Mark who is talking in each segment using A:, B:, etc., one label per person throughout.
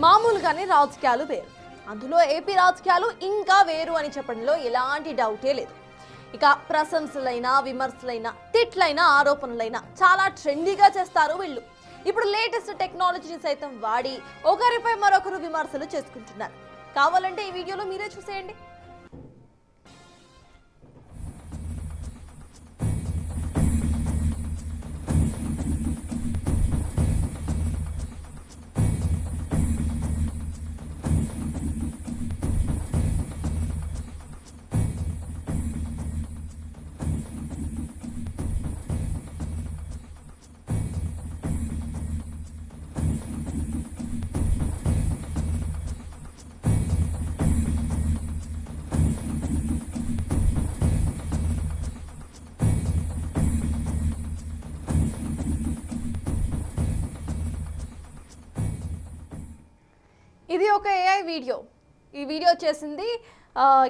A: మామూలుగానే రాజకీయాలు వేరు, అందులో ఏపీ రాజకీయాలు ఇంకా వేరు అని చెప్పడంలో ఎలాంటి డౌటే లేదు. ఇక ప్రశంసలైనా విమర్శలైనా తిట్లైనా ఆరోపణలైనా చాలా ట్రెండీగా చేస్తారు వీళ్ళు. ఇప్పుడు లేటెస్ట్ టెక్నాలజీని సైతం వాడి ఒకరిపై మరొకరు విమర్శలు చేసుకుంటున్నారు. కావాలంటే ఈ వీడియోలో మీరే చూసేయండి. ఇది ఒక ఏఐ వీడియో. ఈ వీడియో చేసింది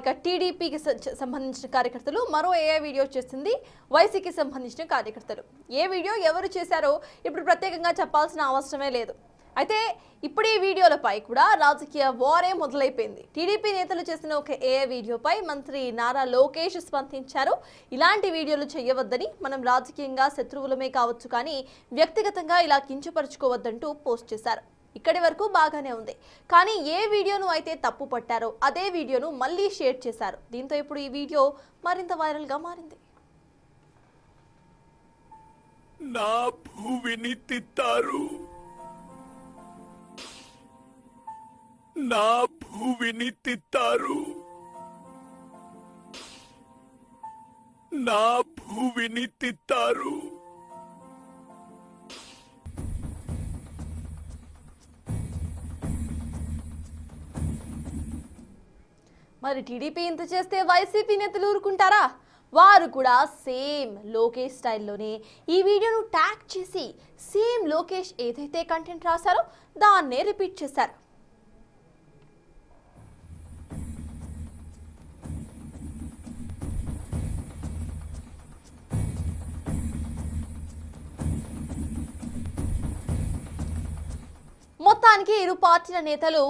A: ఇక టీడీపీకి సంబంధించిన కార్యకర్తలు, మరో ఏఐ వీడియో చేసింది వైసీకి సంబంధించిన కార్యకర్తలు. ఏ వీడియో ఎవరు చేశారో ఇప్పుడు ప్రత్యేకంగా చెప్పాల్సిన అవసరమే లేదు. అయితే ఇప్పుడు ఈ వీడియోలపై కూడా రాజకీయ వారే మొదలైపోయింది. టీడీపీ నేతలు చేసిన ఒక ఏఐ వీడియోపై మంత్రి నారా లోకేష్ స్పందించారు. ఇలాంటి వీడియోలు చేయవద్దని, మనం రాజకీయంగా శత్రువులమే కావచ్చు కానీ వ్యక్తిగతంగా ఇలా కించపరుచుకోవద్దంటూ పోస్ట్ చేశారు. ఇక్కడి వరకు బాగానే ఉంది, కానీ ఏ వీడియోను అయితే తప్పు పట్టారో అదే వీడియోను మళ్ళీ షేర్ చేశారు. దీంతో ఇప్పుడు ఈ వీడియో మరింత వైరల్ గా మారింది.
B: నా భూమిని తిత్తారు, నా భూమిని తిత్తారు, నా భూమిని తిత్తారు.
A: మరి టీడీపీ ఇంత చేస్తే వైసీపీ నేతలు ఊరుకుంటారా? వారు కూడా సేమ్ లోకేష్ స్టైల్లోనే ఈ వీడియోను ట్యాగ్ చేసి సేమ్ లోకేష్ ఏదైతే కంటెంట్ రాశారో దాన్నే రిపీట్ చేశారు. మొత్తానికి ఇరు పార్టీల నేతలు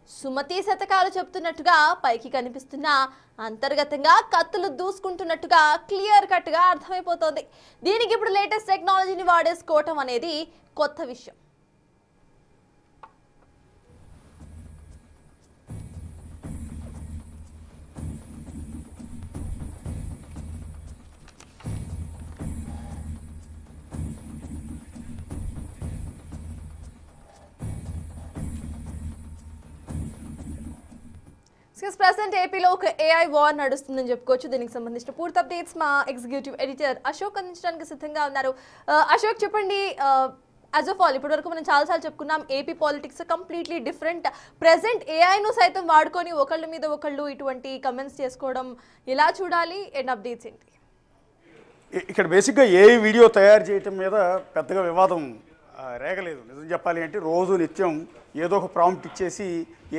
A: సుమతి శతకాలు చెప్తున్నట్టుగా పైకి కనిపిస్తున్న అంతర్గతంగా కత్తులు దూసుకుంటున్నట్టుగా క్లియర్ కట్ గా అర్థమైపోతోంది. దీనికి ఇప్పుడు లేటెస్ట్ టెక్నాలజీని వాడేసుకోవటం అనేది కొత్త విషయం. ప్రెసెంట్ ఏపీలో ఒక ఏఐ వార్ నడుస్తుందని చెప్పుకోవచ్చు. దీనికి సంబంధించిన పూర్తి అప్డేట్స్ మా ఎగ్జిక్యూటివ్ ఎడిటర్ అశోక్ అందించడానికి సిద్ధంగా ఉన్నారు. అశోక్, చెప్పండి. యాజ్ ఆఫ్ ఆల్ ఇప్పటివరకు మనం చాలాసార్లు చెప్పుకున్నాం, AP politics completely different. Present ఏఐను సైతం వాడుకొని ఒకళ్ళ మీద ఒకళ్ళు ఇటువంటి కమెంట్స్ చేసుకోవడం ఎలా చూడాలి? అండ్ అప్డేట్స్ ఏంటి?
C: ఇక్కడ బేసిక్గా ఏఐ వీడియో తయారు చేయటం మీద పెద్దగా వివాదం రేగలేదు. నిజం చెప్పాలి అంటే రోజు నిత్యం ఏదో ఒక ప్రాంప్ట్ ఇచ్చేసి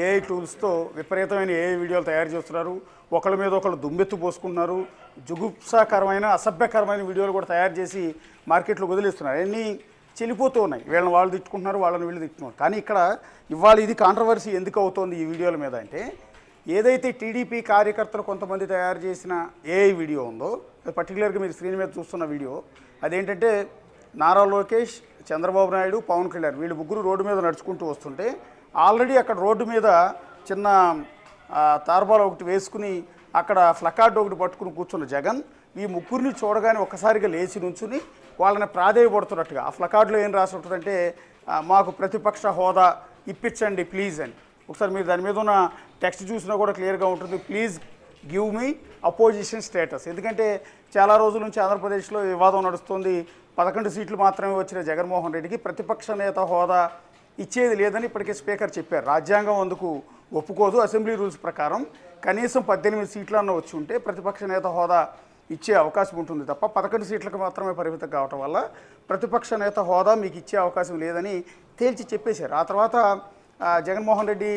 C: ఏఐ టూల్స్తో విపరీతమైన ఏఐ వీడియోలు తయారు చేస్తున్నారు. ఒకళ్ళ మీద ఒకళ్ళు దుమ్మెత్తు పోసుకుంటున్నారు. జుగుప్సాకరమైన అసభ్యకరమైన వీడియోలు కూడా తయారు చేసి మార్కెట్లో వదిలేస్తున్నారు. అన్నీ చెల్లిపోతూ ఉన్నాయి. వీళ్ళని వాళ్ళు తిట్టుకుంటున్నారు, వాళ్ళని వీళ్ళు తిట్టుకున్నారు. కానీ ఇక్కడ ఇవాళ ఇది కాంట్రవర్సీ ఎందుకు అవుతోంది ఈ వీడియోల మీద అంటే, ఏదైతే టీడీపీ కార్యకర్తలు కొంతమంది తయారు చేసిన ఏఐ వీడియో ఉందో, పర్టికులర్గా మీరు స్క్రీన్ మీద చూస్తున్న వీడియో అదేంటంటే నారా లోకేష్, చంద్రబాబు నాయుడు, పవన్ కళ్యాణ్ వీళ్ళు ముగ్గురు రోడ్డు మీద నడుచుకుంటూ వస్తుంటే ఆల్రెడీ అక్కడ రోడ్డు మీద చిన్న తార్బాల్ ఒకటి వేసుకుని అక్కడ ఫ్లకార్డ్ ఒకటి పట్టుకుని కూర్చున్న జగన్ ఈ ముగ్గురిని చూడగానే ఒక్కసారిగా లేచి నుంచుని వాళ్ళని ప్రాధేయపడుతున్నట్టుగా ఆ ఫ్లకార్డ్లో ఏం రాసి ఉంటుందంటే, మాకు ప్రతిపక్ష హోదా ఇప్పించండి ప్లీజ్ అని. ఒకసారి మీరు దాని మీద ఉన్న టెక్స్ట్ చూసినా కూడా క్లియర్గా ఉంటుంది. Please give me opposition status. ఎందుకంటే చాలా రోజుల నుంచి ఆంధ్రప్రదేశ్లో వివాదం నడుస్తుంది. 11 సీట్లు మాత్రమే వచ్చిన జగన్మోహన్ రెడ్డికి ప్రతిపక్ష నేత హోదా ఇచ్చేది లేదని ఇప్పటికే స్పీకర్ చెప్పారు. రాజ్యాంగం అందుకు ఒప్పుకోదు. అసెంబ్లీ రూల్స్ ప్రకారం కనీసం 18 సీట్లన్నా వచ్చి ఉంటే ప్రతిపక్ష నేత హోదా ఇచ్చే అవకాశం ఉంటుంది తప్ప 11 సీట్లకు మాత్రమే పరిమితం కావటం వల్ల ప్రతిపక్ష నేత హోదా మీకు ఇచ్చే అవకాశం లేదని తేల్చి చెప్పేశారు. ఆ తర్వాత జగన్మోహన్ రెడ్డి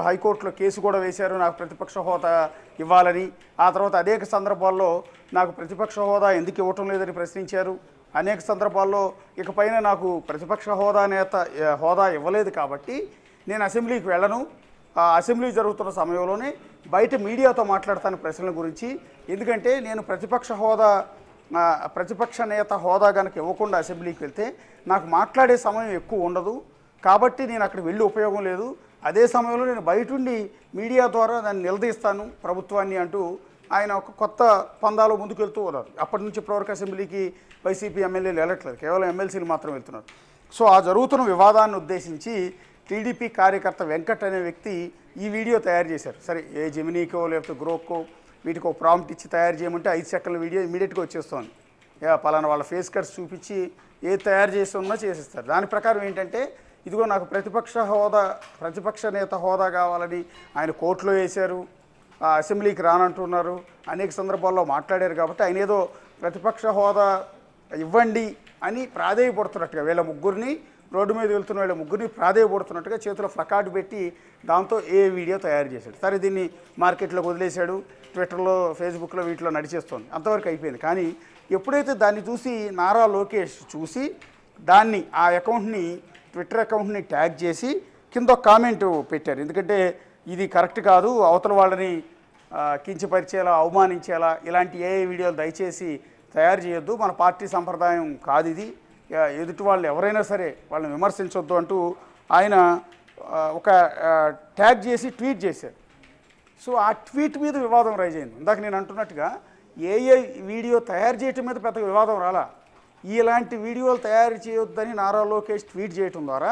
C: హైకోర్టులో కేసు కూడా వేశారు, నాకు ప్రతిపక్ష హోదా ఇవ్వాలని. ఆ తర్వాత అనేక సందర్భాల్లో నాకు ప్రతిపక్ష హోదా ఎందుకు ఇవ్వటం లేదని ప్రశ్నించారు. అనేక సందర్భాల్లో ఇకపైన నాకు ప్రతిపక్ష హోదా ఇవ్వలేదు కాబట్టి నేను అసెంబ్లీకి వెళ్ళను, ఆ అసెంబ్లీ జరుగుతున్న సమయంలోనే బయట మీడియాతో మాట్లాడతాను ప్రశ్నల గురించి. ఎందుకంటే నేను ప్రతిపక్ష నేత హోదా కనుక ఇవ్వకుండా అసెంబ్లీకి వెళ్తే నాకు మాట్లాడే సమయం ఎక్కువ ఉండదు, కాబట్టి నేను అక్కడికి వెళ్ళి ఉపయోగం లేదు. అదే సమయంలో నేను బయటుండి మీడియా ద్వారా దాన్ని నిలదీస్తాను ప్రభుత్వాన్ని అంటూ ఆయన ఒక కొత్త పందాలో ముందుకెళ్తూ ఉన్నారు. అప్పటి నుంచి ఇప్పటివరకు అసెంబ్లీకి వైసీపీ ఎమ్మెల్యేలు వెళ్ళట్లేదు, కేవలం ఎమ్మెల్సీలు మాత్రం వెళ్తున్నారు. సో ఆ జరుగుతున్న వివాదాన్ని ఉద్దేశించి టీడీపీ కార్యకర్త వెంకట్ అనే వ్యక్తి ఈ వీడియో తయారు చేశారు. సరే, ఏ జెమినీకో లేకపోతే గ్రోకో వీటికి ఒక ప్రాంప్ట్ ఇచ్చి తయారు చేయమంటే 5 సెకండ్ల వీడియో ఇమీడియట్గా వచ్చేస్తుంది. పలానా వాళ్ళ ఫేస్ కట్స్ చూపించి ఏది తయారు చేస్తున్నా చేసేస్తారు. దాని ప్రకారం ఏంటంటే, ఇదిగో నాకు ప్రతిపక్ష నేత హోదా కావాలని ఆయన కోర్టులో వేశారు, అసెంబ్లీకి రానంటున్నారు, అనేక సందర్భాల్లో మాట్లాడారు. కాబట్టి ఆయన ఏదో ప్రతిపక్ష హోదా ఇవ్వండి అని ప్రాధేయపడుతున్నట్టుగా వీళ్ళ ముగ్గురిని, రోడ్డు మీద వెళ్తున్న వీళ్ళ ముగ్గురిని ప్రాధేయపడుతున్నట్టుగా చేతిలో ప్లకార్డు పెట్టి దాంతో ఏ వీడియో తయారు చేశాడు. సరే, దీన్ని మార్కెట్లోకి వదిలేశాడు, ట్విట్టర్లో ఫేస్బుక్లో వీటిలో నడిచేస్తుంది, అంతవరకు అయిపోయింది. కానీ ఎప్పుడైతే దాన్ని చూసి నారా లోకేష్ చూసి దాన్ని ఆ అకౌంట్ని ట్విట్టర్ అకౌంట్ని ట్యాగ్ చేసి కింద ఒక కామెంట్ పెట్టారు. ఎందుకంటే ఇది కరెక్ట్ కాదు, అవతల వాళ్ళని కించపరిచేలా అవమానించేలా ఇలాంటి ఏ వీడియోలు దయచేసి తయారు చేయొద్దు, మన పార్టీ సంప్రదాయం కాదు ఇది, ఎదుటి వాళ్ళు ఎవరైనా సరే వాళ్ళని విమర్శించొద్దు అంటూ ఆయన ఒక ట్యాగ్ చేసి ట్వీట్ చేశారు. సో ఆ ట్వీట్ మీద వివాదం రైజ్ అయింది. ఇందాక నేను అంటున్నట్టుగా ఏ వీడియో తయారు చేయటం మీద పెద్ద వివాదం రాలా, ఇలాంటి వీడియోలు తయారు చేయొద్దని నారా లోకేష్ ట్వీట్ చేయటం ద్వారా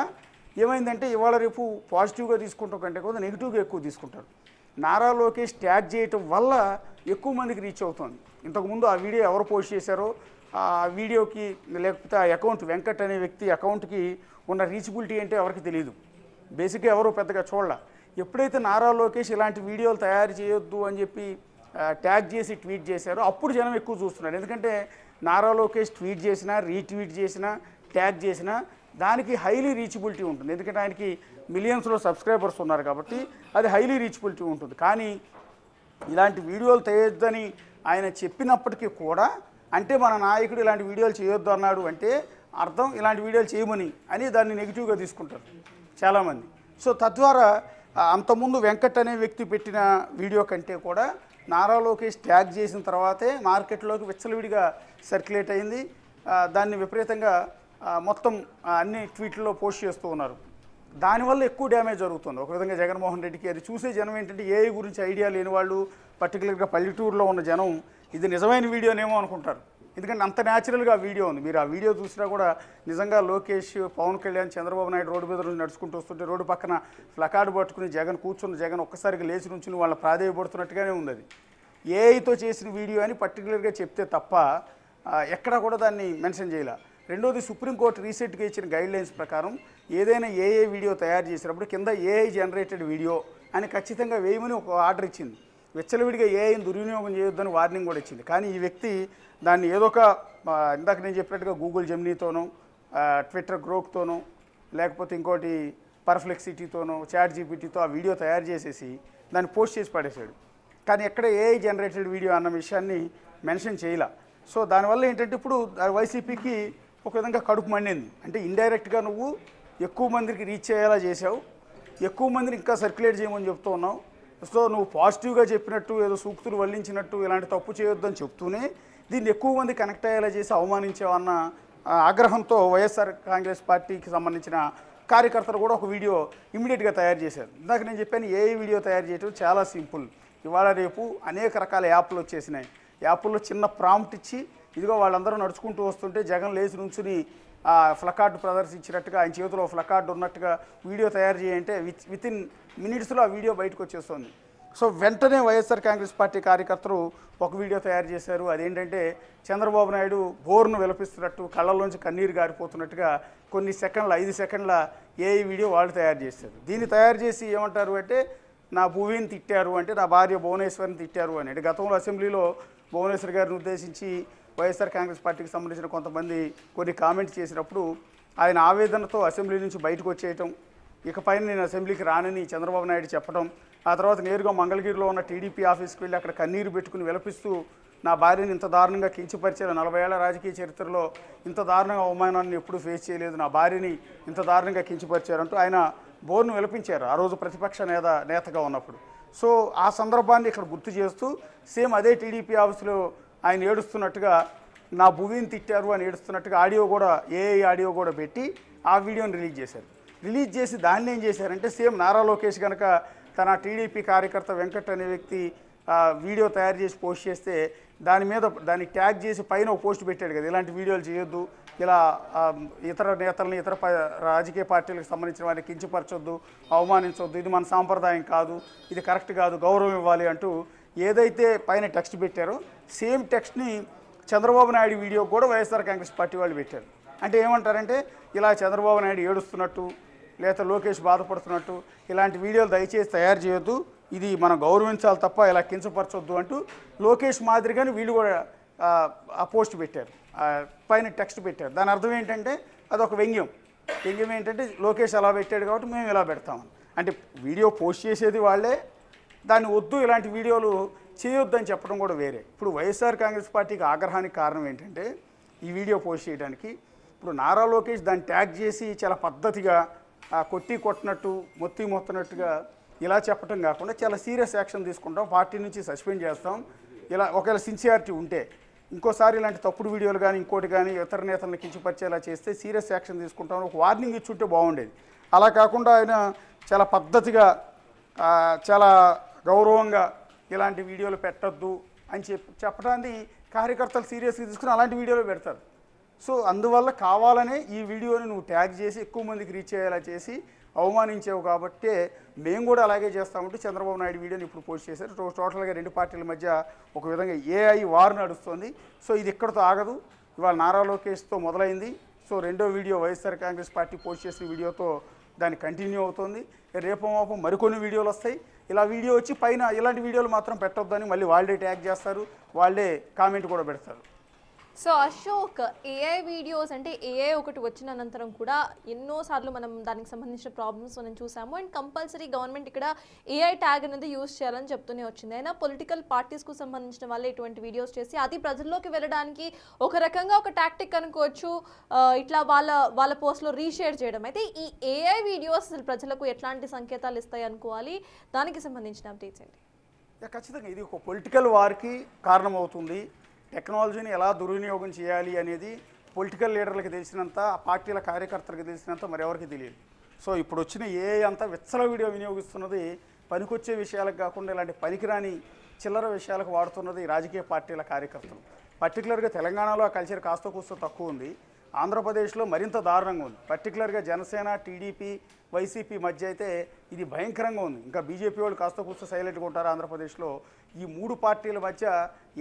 C: ఏమైందంటే ఇవాళ రేపు పాజిటివ్గా తీసుకుంటాం కంటే కూడా నెగిటివ్గా ఎక్కువ తీసుకుంటారు. నారా లోకేష్ ట్యాగ్ చేయటం వల్ల ఎక్కువ మందికి రీచ్ అవుతుంది. ఇంతకుముందు ఆ వీడియో ఎవరు పోస్ట్ చేశారో ఆ వీడియోకి లేకపోతే ఆ అకౌంట్ వెంకట్ అనే వ్యక్తి అకౌంట్కి ఉన్న రీచబిలిటీ అంటే ఎవరికి తెలియదు, బేసిక్గా ఎవరు పెద్దగా చూడాల. ఎప్పుడైతే నారా లోకేష్ ఇలాంటి వీడియోలు తయారు చేయొద్దు అని చెప్పి ట్యాగ్ చేసి ట్వీట్ చేశారో అప్పుడు జనం ఎక్కువ చూస్తున్నారు. ఎందుకంటే నారా లోకేష్ ట్వీట్ చేసినా, రీట్వీట్ చేసినా, ట్యాగ్ చేసినా దానికి హైలీ రీచబిలిటీ ఉంటుంది. ఎందుకంటే ఆయనకి మిలియన్స్లో సబ్స్క్రైబర్స్ ఉన్నారు కాబట్టి అది హైలీ రీచబిలిటీ ఉంటుంది. కానీ ఇలాంటి వీడియోలు చేయొద్దని ఆయన చెప్పినప్పటికీ కూడా, అంటే మన నాయకుడు ఇలాంటి వీడియోలు చేయొద్దు అన్నాడు అంటే అర్థం ఇలాంటి వీడియోలు చేయమని అని దాన్ని నెగిటివ్గా తీసుకుంటారు చాలామంది. సో తద్వారా అంతకుముందు వెంకట్ అనే వ్యక్తి పెట్టిన వీడియో కంటే కూడా నారా లోకేష్ ట్యాగ్ చేసిన తర్వాతే మార్కెట్లోకి విచ్చలవిడిగా సర్క్యులేట్ అయింది. దాన్ని విపరీతంగా మొత్తం అన్ని ట్వీట్లలో పోస్ట్ చేస్తూ ఉన్నారు. దానివల్ల ఎక్కువ డ్యామేజ్ జరుగుతుంది. ఒక విధంగా జగన్మోహన్ రెడ్డికి అది చూసే జనం ఏంటంటే ఏఐ గురించి ఐడియా లేని వాళ్ళు, పర్టికులర్గా పల్లెటూరులో ఉన్న జనం ఇది నిజమైన వీడియోనేమో అనుకుంటారు. ఎందుకంటే అంత న్యాచురల్గా వీడియో ఉంది. మీరు ఆ వీడియో చూసినా కూడా నిజంగా లోకేష్, పవన్ కళ్యాణ్, చంద్రబాబు నాయుడు రోడ్డు మీద నుంచి నడుచుకుంటూ వస్తుంటే రోడ్డు పక్కన ప్లకార్డు పట్టుకుని జగన్ ఒక్కసారిగా లేచి నుంచి వాళ్ళ ప్రాధేయపడుతున్నట్టుగానే ఉంది. అది ఏఐతో చేసిన వీడియో అని పర్టికులర్గా చెప్తే తప్ప ఎక్కడా కూడా దాన్ని మెన్షన్ చేయాలి. రెండోది, సుప్రీంకోర్టు రీసెంట్గా ఇచ్చిన గైడ్లైన్స్ ప్రకారం ఏదైనా ఏఐ వీడియో తయారు చేసినప్పుడు కింద ఏఐ జనరేటెడ్ వీడియో అని ఖచ్చితంగా వేయమని ఒక ఆర్డర్ ఇచ్చింది. విచ్చలవిడిగా ఏఐని దుర్వినియోగం చేయొద్దని వార్నింగ్ కూడా ఇచ్చింది. కానీ ఈ వ్యక్తి దాన్ని ఏదో ఒక ఇందాక నేను చెప్పినట్టుగా గూగుల్ జెమినీతోనో, ట్విట్టర్ గ్రోక్తోనో, లేకపోతే ఇంకోటి పర్ఫ్లెక్సిటీతోనో, చాట్ జీపీటీతో ఆ వీడియో తయారు చేసేసి దాన్ని పోస్ట్ చేసి పడేశాడు. కానీ ఎక్కడ ఏఐ జనరేటెడ్ వీడియో అన్న విషయాన్ని మెన్షన్ చేయలే. సో దానివల్ల ఏంటంటే ఇప్పుడు వైసీపీకి ఒక విధంగా కడుపు మండింది. అంటే ఇండైరెక్ట్గా నువ్వు ఎక్కువ మందికి రీచ్ అయ్యేలా చేసావు, ఎక్కువ మందిని ఇంకా సర్క్యులేట్ చేయమని చెప్తూ ఉన్నావు. సో నువ్వు పాజిటివ్గా చెప్పినట్టు, ఏదో సూక్తులు వల్లించినట్టు ఇలాంటి తప్పు చేయొద్దని చెప్తూనే దీన్ని ఎక్కువ మంది కనెక్ట్ అయ్యేలా చేసి అవమానించావన్న ఆగ్రహంతో వైఎస్ఆర్ కాంగ్రెస్ పార్టీకి సంబంధించిన కార్యకర్తలు కూడా ఒక వీడియో ఇమీడియట్గా తయారు చేశారు. ఇందాక నేను చెప్పాను, ఏ వీడియో తయారు చేయడం చాలా సింపుల్. ఇవాళ రేపు అనేక రకాల యాప్లు వచ్చేసినాయి. యాప్ల్లో చిన్న ప్రాంప్ట్ ఇచ్చి ఇదిగో వాళ్ళందరూ నడుచుకుంటూ వస్తుంటే జగన్ లేచి నుంచుని ఫ్లకార్డు ప్రదర్శించినట్టుగా ఆయన చేతిలో ఫ్లకార్డు ఉన్నట్టుగా వీడియో తయారు చేయంటే వితిన్ మినిట్స్లో ఆ వీడియో బయటకు వచ్చేస్తుంది. సో వెంటనే వైఎస్ఆర్ కాంగ్రెస్ పార్టీ కార్యకర్తలు ఒక వీడియో తయారు చేశారు. అదేంటంటే చంద్రబాబు నాయుడు బోర్ను విలపిస్తున్నట్టు, కళ్ళల్లోంచి కన్నీరు గారిపోతున్నట్టుగా కొన్ని సెకండ్ల 5 సెకండ్ల ఏఐ వీడియో వాళ్ళు తయారు చేశారు. దీన్ని తయారు చేసి ఏమంటారు అంటే, నా భూమిని తిట్టారు, అంటే నా భార్య భువనేశ్వర్ని తిట్టారు అని. అంటే గతంలో అసెంబ్లీలో భువనేశ్వర్ గారిని ఉద్దేశించి వైఎస్ఆర్ కాంగ్రెస్ పార్టీకి సంబంధించిన కొంతమంది కొన్ని కామెంట్స్ చేసినప్పుడు ఆయన ఆవేదనతో అసెంబ్లీ నుంచి బయటకు వచ్చేయటం, ఇకపైన నేను అసెంబ్లీకి రానని చంద్రబాబు నాయుడు చెప్పడం, ఆ తర్వాత నేరుగా మంగళగిరిలో ఉన్న టీడీపీ ఆఫీస్కి వెళ్ళి అక్కడ కన్నీరు పెట్టుకుని విలపిస్తూ నా భార్యని ఇంత దారుణంగా కించపరిచారు, 40 ఏళ్ల రాజకీయ చరిత్రలో ఇంత దారుణంగా అవమానాన్ని ఎప్పుడూ ఫేస్ చేయలేదు, నా భార్యని ఇంత దారుణంగా కించపరిచారంటూ ఆయన బోర్ను విలపించారు ఆ రోజు ప్రతిపక్ష నేతగా ఉన్నప్పుడు. సో ఆ సందర్భాన్ని ఇక్కడ గుర్తు చేస్తూ సేమ్ అదే టీడీపీ ఆఫీసులో ఆయన ఏడుస్తున్నట్టుగా, నా భువిని తిట్టారు అని ఏడుస్తున్నట్టుగా ఆడియో కూడా ఏఐ ఆడియో కూడా పెట్టి ఆ వీడియోని రిలీజ్ చేశారు. రిలీజ్ చేసి దాన్ని ఏం చేశారంటే సేమ్ నారా లోకేష్ కనుక తన టీడీపీ కార్యకర్త వెంకట్ అనే వ్యక్తి వీడియో తయారు చేసి పోస్ట్ చేస్తే దాన్ని ట్యాగ్ చేసి పైన ఒక పోస్ట్ పెట్టాడు కదా, ఇలాంటి వీడియోలు చేయొద్దు, ఇలా ఇతర నేతల్ని ఇతర రాజకీయ పార్టీలకు సంబంధించిన వారిని కించపరచొద్దు, అవమానించొద్దు, ఇది మన సాంప్రదాయం కాదు, ఇది కరెక్ట్ కాదు, గౌరవం ఇవ్వాలి అంటూ ఏదైతే పైన టెక్స్ట్ పెట్టారో సేమ్ టెక్స్ట్ని చంద్రబాబు నాయుడు వీడియో కూడా వైఎస్ఆర్ కాంగ్రెస్ పార్టీ వాళ్ళు పెట్టారు. అంటే ఏమంటారంటే ఇలా చంద్రబాబు నాయుడు ఏడుస్తున్నట్టు లేదా లోకేష్ బాధపడుతున్నట్టు ఇలాంటి వీడియోలు దయచేసి తయారు చేయొద్దు, ఇది మనం గౌరవించాలి తప్ప ఇలా కించపరచొద్దు అంటూ లోకేష్ మాదిరిగానే వీళ్ళు కూడా ఆ పోస్ట్ పెట్టారు, పైన టెక్స్ట్ పెట్టారు. దాని అర్థం ఏంటంటే అదొక వ్యంగ్యం ఏంటంటే లోకేష్ అలా పెట్టాడు కాబట్టి మేము ఇలా పెడతామని. అంటే వీడియో పోస్ట్ చేసేది వాళ్ళే, దాన్ని వద్దు ఇలాంటి వీడియోలు చేయొద్దు అని చెప్పడం కూడా వేరే. ఇప్పుడు వైఎస్ఆర్ కాంగ్రెస్ పార్టీకి ఆగ్రహానికి కారణం ఏంటంటే ఈ వీడియో పోస్ట్ చేయడానికి ఇప్పుడు నారా లోకేష్ దాన్ని ట్యాగ్ చేసి చాలా పద్ధతిగా కొట్టినట్టు మొత్తినట్టుగా ఇలా చెప్పడం కాకుండా చాలా సీరియస్ యాక్షన్ తీసుకుంటాం, పార్టీ నుంచి సస్పెండ్ చేస్తాం, ఇలా ఒకవేళ సిన్సియారిటీ ఉంటే ఇంకోసారి ఇలాంటి తప్పుడు వీడియోలు కానీ ఇంకోటి కానీ ఇతర నేతలను కించపరిచేలా చేస్తే సీరియస్ యాక్షన్ తీసుకుంటాం ఒక వార్నింగ్ ఇచ్చుంటే బాగుండేది. అలా కాకుండా ఆయన చాలా పద్ధతిగా చాలా గౌరవంగా ఇలాంటి వీడియోలు పెట్టద్దు అని చెప్పడాన్ని కార్యకర్తలు సీరియస్గా తీసుకుని అలాంటి వీడియోలు పెడతారు. సో అందువల్ల కావాలనే ఈ వీడియోని నువ్వు ట్యాగ్ చేసి ఎక్కువ మందికి రీచ్ అయ్యేలా చేసి అవమానించావు కాబట్టే మేము కూడా అలాగే చేస్తామంటే చంద్రబాబు నాయుడు వీడియోని ఇప్పుడు పోస్ట్ చేశారు. టోటల్గా రెండు పార్టీల మధ్య ఒక విధంగా ఏఐ వార్ నడుస్తుంది. సో ఇది ఇక్కడితో ఆగదు, ఇవాళ నారా లోకేష్తో మొదలైంది. సో రెండో video YSR Congress party post చేసిన వీడియోతో దాన్ని కంటిన్యూ అవుతుంది. రేపు మాపం మరికొన్ని వీడియోలు వస్తాయి. ఇలా వీడియో వచ్చి పైన ఇలాంటి వీడియోలు మాత్రం పెట్టొద్దని మళ్ళీ వాళ్ళే ట్యాగ్ చేస్తారు, వాళ్ళే కామెంట్ కూడా పెడతారు.
A: సో అశోక్, ఏఐ వీడియోస్ అంటే ఏఐ ఒకటి వచ్చిన అనంతరం కూడా ఎన్నోసార్లు మనం దానికి సంబంధించిన ప్రాబ్లమ్స్ మనం చూసాము. అండ్ కంపల్సరీ గవర్నమెంట్ ఇక్కడ ఏఐ ట్యాగ్ అనేది యూజ్ చేయాలని చెప్తూనే వచ్చింది. అయినా పొలిటికల్ పార్టీస్కు సంబంధించిన వాళ్ళే ఇటువంటి వీడియోస్ చేసి అది ప్రజల్లోకి వెళ్ళడానికి ఒక రకంగా ఒక టాక్టిక్ అనుకోవచ్చు, ఇట్లా వాళ్ళ పోస్ట్లో రీషేర్ చేయడం. అయితే ఈ ఏఐ వీడియోస్ ప్రజలకు ఎట్లాంటి సంకేతాలు ఇస్తాయి అనుకోవాలి, దానికి సంబంధించిన అప్డేట్స్ ఏంటి?
C: ఖచ్చితంగా ఇది ఒక పొలిటికల్ వార్కి కారణమవుతుంది. టెక్నాలజీని ఎలా దుర్వినియోగం చేయాలి అనేది పొలిటికల్ లీడర్లకు తెలిసినంత, ఆ పార్టీల కార్యకర్తలకు తెలిసినంత మరెవరికి తెలియదు. సో ఇప్పుడు వచ్చిన ఏఐ అంతా విచ్చల వీడియో వినియోగిస్తున్నది పనికొచ్చే విషయాలకు కాకుండా ఇలాంటి పనికిరాని చిల్లర విషయాలకు వాడుతున్నది రాజకీయ పార్టీల కార్యకర్తలు. పర్టికులర్గా తెలంగాణలో ఆ కల్చర్ కాస్త కూస్త తక్కువ ఉంది, ఆంధ్రప్రదేశ్లో మరింత దారుణంగా ఉంది. పర్టికులర్గా జనసేన, టీడీపీ, వైసీపీ మధ్య అయితే ఇది భయంకరంగా ఉంది. ఇంకా బీజేపీ వాళ్ళు కాస్త కూస్త సైలెంట్గా ఉంటారు ఆంధ్రప్రదేశ్లో. ఈ మూడు పార్టీల మధ్య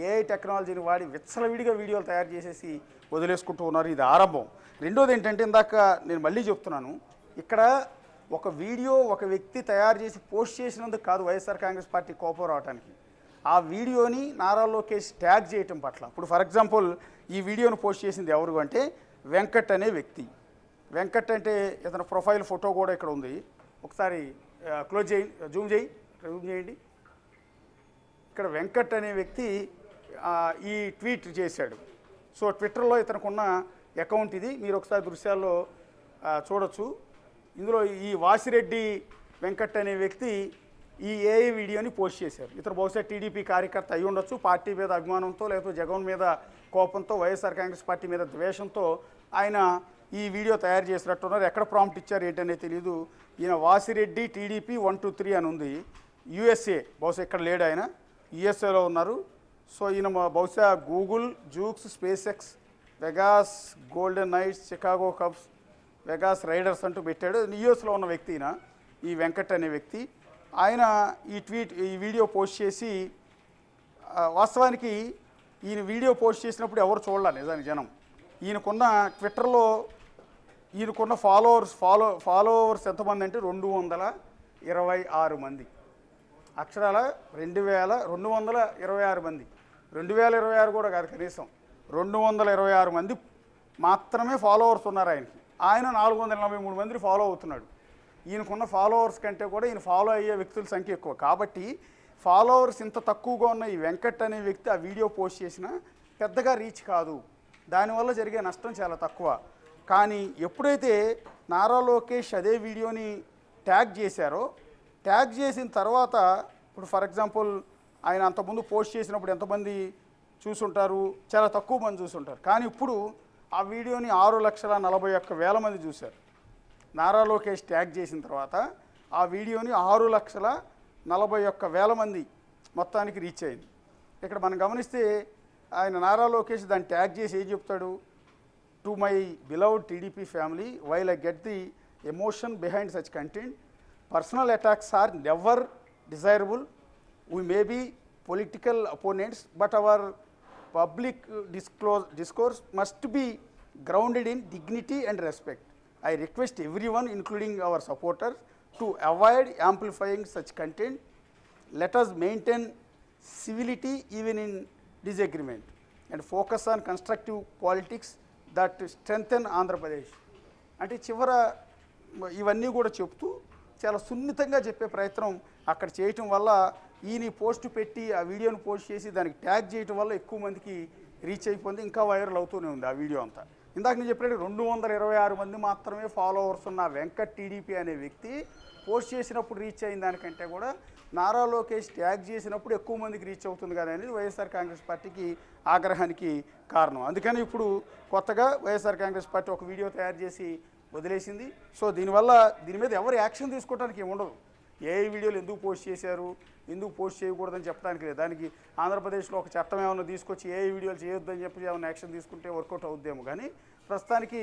C: ఏఐ టెక్నాలజీని వాడి విచ్చలవిడిగా వీడియోలు తయారు చేసేసి వదిలేసుకుంటూ ఉన్నారు. ఇది ఆరంభం. రెండోది ఏంటంటే ఇందాక నేను మళ్ళీ చెప్తున్నాను, ఇక్కడ ఒక వీడియో ఒక వ్యక్తి తయారు చేసి పోస్ట్ చేసినందుకు కాదు వైఎస్ఆర్ కాంగ్రెస్ పార్టీ కోపం రావడానికి, ఆ వీడియోని నారా లోకేష్ ట్యాగ్ చేయటం పట్ల. ఇప్పుడు ఫర్ ఎగ్జాంపుల్ ఈ వీడియోను పోస్ట్ చేసింది ఎవరు అంటే వెంకట్ అనే వ్యక్తి. వెంకట్ అంటే ఇతని ప్రొఫైల్ ఫోటో కూడా ఇక్కడ ఉంది, ఒకసారి క్లోజ్ చేయండి, జూమ్ చేయండి. ఇక్కడ వెంకట్ అనే వ్యక్తి ఈ ట్వీట్ చేశాడు. సో ట్విట్టర్లో ఇతనుకున్న అకౌంట్ ఇది, మీరు ఒకసారి దృశ్యాల్లో చూడొచ్చు. ఇందులో ఈ వాసిరెడ్డి వెంకట్ అనే వ్యక్తి ఈ ఏఐ వీడియోని పోస్ట్ చేశారు. ఇతను బహుశా టీడీపీ కార్యకర్త అయి ఉండొచ్చు, పార్టీ మీద అభిమానంతో లేకపోతే జగన్ మీద కోపంతో, వైఎస్ఆర్ కాంగ్రెస్ పార్టీ మీద ద్వేషంతో ఆయన ఈ వీడియో తయారు చేసినట్టున్నారు. ఎక్కడ ప్రాంప్ట్ ఇచ్చారు ఏంటనే తెలియదు. ఈయన వాసిరెడ్డి టీడీపీ 123 అని ఉంది, యూఎస్ఏ, బహుశా ఇక్కడ లేడు ఆయన, యూఎస్ఏలో ఉన్నారు. సో ఈయన బహుశా Google, Jukes, space X, Vegas golden nights, Chicago cubs, Vegas riders అంటూ పెట్టాడు. యూఎస్లో ఉన్న వ్యక్తి ఈయన, ఈ వెంకట్ అనే వ్యక్తి. ఆయన ఈ వీడియో పోస్ట్ చేసి, వాస్తవానికి ఈయన వీడియో పోస్ట్ చేసినప్పుడు ఎవరు చూడాలి నిజానికి జనం. ఈయనకున్న ట్విట్టర్లో ఈయనకున్న ఫాలోవర్స్ ఎంతమంది అంటే 226 మంది, అక్షరాల 2226 మంది, 2026 కూడా కాదు, కనీసం 226 మంది మాత్రమే ఫాలోవర్స్ ఉన్నారు ఆయనకి. ఆయన 443 మంది ఫాలో అవుతున్నాడు. ఈయనకున్న ఫాలోవర్స్ కంటే కూడా ఈయన ఫాలో అయ్యే వ్యక్తుల సంఖ్య ఎక్కువ. కాబట్టి ఫాలోవర్స్ ఇంత తక్కువగా ఉన్న ఈ వెంకట్ అనే వ్యక్తి ఆ వీడియో పోస్ట్ చేసినా పెద్దగా రీచ్ కాదు, దానివల్ల జరిగే నష్టం చాలా తక్కువ. కానీ ఎప్పుడైతే నారా లోకేష్ అదే వీడియోని ట్యాగ్ చేశారో, ట్యాగ్ చేసిన తర్వాత ఇప్పుడు ఫర్ ఎగ్జాంపుల్ ఆయన అంతకుముందు పోస్ట్ చేసినప్పుడు ఎంతమంది చూసుంటారు, చాలా తక్కువ మంది చూసుంటారు. కానీ ఇప్పుడు ఆ వీడియోని 6,41,000 మంది చూశారు. నారా లోకేష్ ట్యాగ్ చేసిన తర్వాత ఆ వీడియోని 6,41,000 మంది మొత్తానికి రీచ్ అయింది. ఇక్కడ మనం గమనిస్తే ఆయన నారా లోకేష్ దాన్ని ట్యాగ్ చేసి ఏం చెప్తాడు, to my beloved TDP family, while I get the emotion behind such content, personal attacks are never desirable, we may be political opponents but our public discourse must be grounded in dignity and respect. I request everyone, including our supporters, to avoid amplifying such content. Let us maintain civility even in disagreement and focus on constructive politics that strengthen Andhra Pradesh. అంటే చివర ఇవన్నీ కూడా చెప్తూ చాలా సున్నితంగా చెప్పే ప్రయత్నం అక్కడ చేయటం వల్ల ఈయన పోస్ట్ పెట్టి ఆ వీడియోని పోస్ట్ చేసి దానికి ట్యాగ్ చేయటం వల్ల ఎక్కువ మందికి రీచ్ అయిపోయింది, ఇంకా వైరల్ అవుతూనే ఉంది ఆ వీడియో అంతా. ఇందాక నేను చెప్పినట్టు 226 మంది మాత్రమే ఫాలోవర్స్ ఉన్న వెంకట్ టీడీపీ అనే వ్యక్తి పోస్ట్ చేసినప్పుడు రీచ్ అయిన దానికంటే కూడా నారా లోకేష్ ట్యాగ్ చేసినప్పుడు ఎక్కువ మందికి రీచ్ అవుతుంది కదా అనేది వైఎస్ఆర్ కాంగ్రెస్ పార్టీకి ఆగ్రహానికి కారణం. అందుకని ఇప్పుడు కొత్తగా వైఎస్ఆర్ కాంగ్రెస్ పార్టీ ఒక వీడియో తయారు చేసి వదిలేసింది. సో దీనివల్ల దీని మీద ఎవరు యాక్షన్ తీసుకోవడానికి ఏమి ఉండదు. ఏ వీడియోలు ఎందుకు పోస్ట్ చేశారు, ఎందుకు పోస్ట్ చేయకూడదని చెప్పడానికి లేదు. దానికి ఆంధ్రప్రదేశ్లో ఒక చట్టం ఏమైనా తీసుకొచ్చి ఏ వీడియోలు చేయొద్దని చెప్పి ఏమైనా యాక్షన్ తీసుకుంటే వర్కౌట్ అవుద్దేమో, కానీ ప్రస్తుతానికి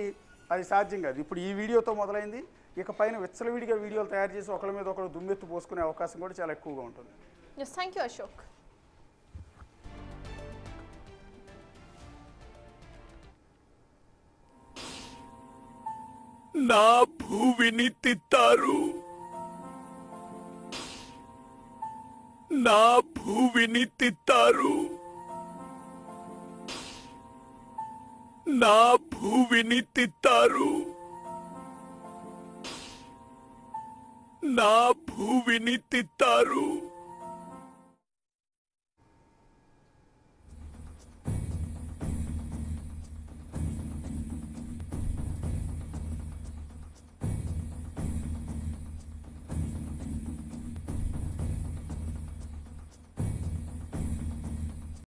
C: అది సాధ్యం కాదు. ఇప్పుడు ఈ వీడియోతో మొదలైంది, ఇక పైన విచ్చలవిడిగా వీడియోలు తయారు చేసి ఒకరి మీద ఒకరు దుమ్మెత్తు పోసుకునే అవకాశం కూడా చాలా ఎక్కువగా ఉంటుంది.
A: Thank you Ashok.
B: నా భూమిని తిత్తారు, నా భూమిని తిత్తారు, నా భూమిని తిత్తారు, నా భూమిని తిత్తారు.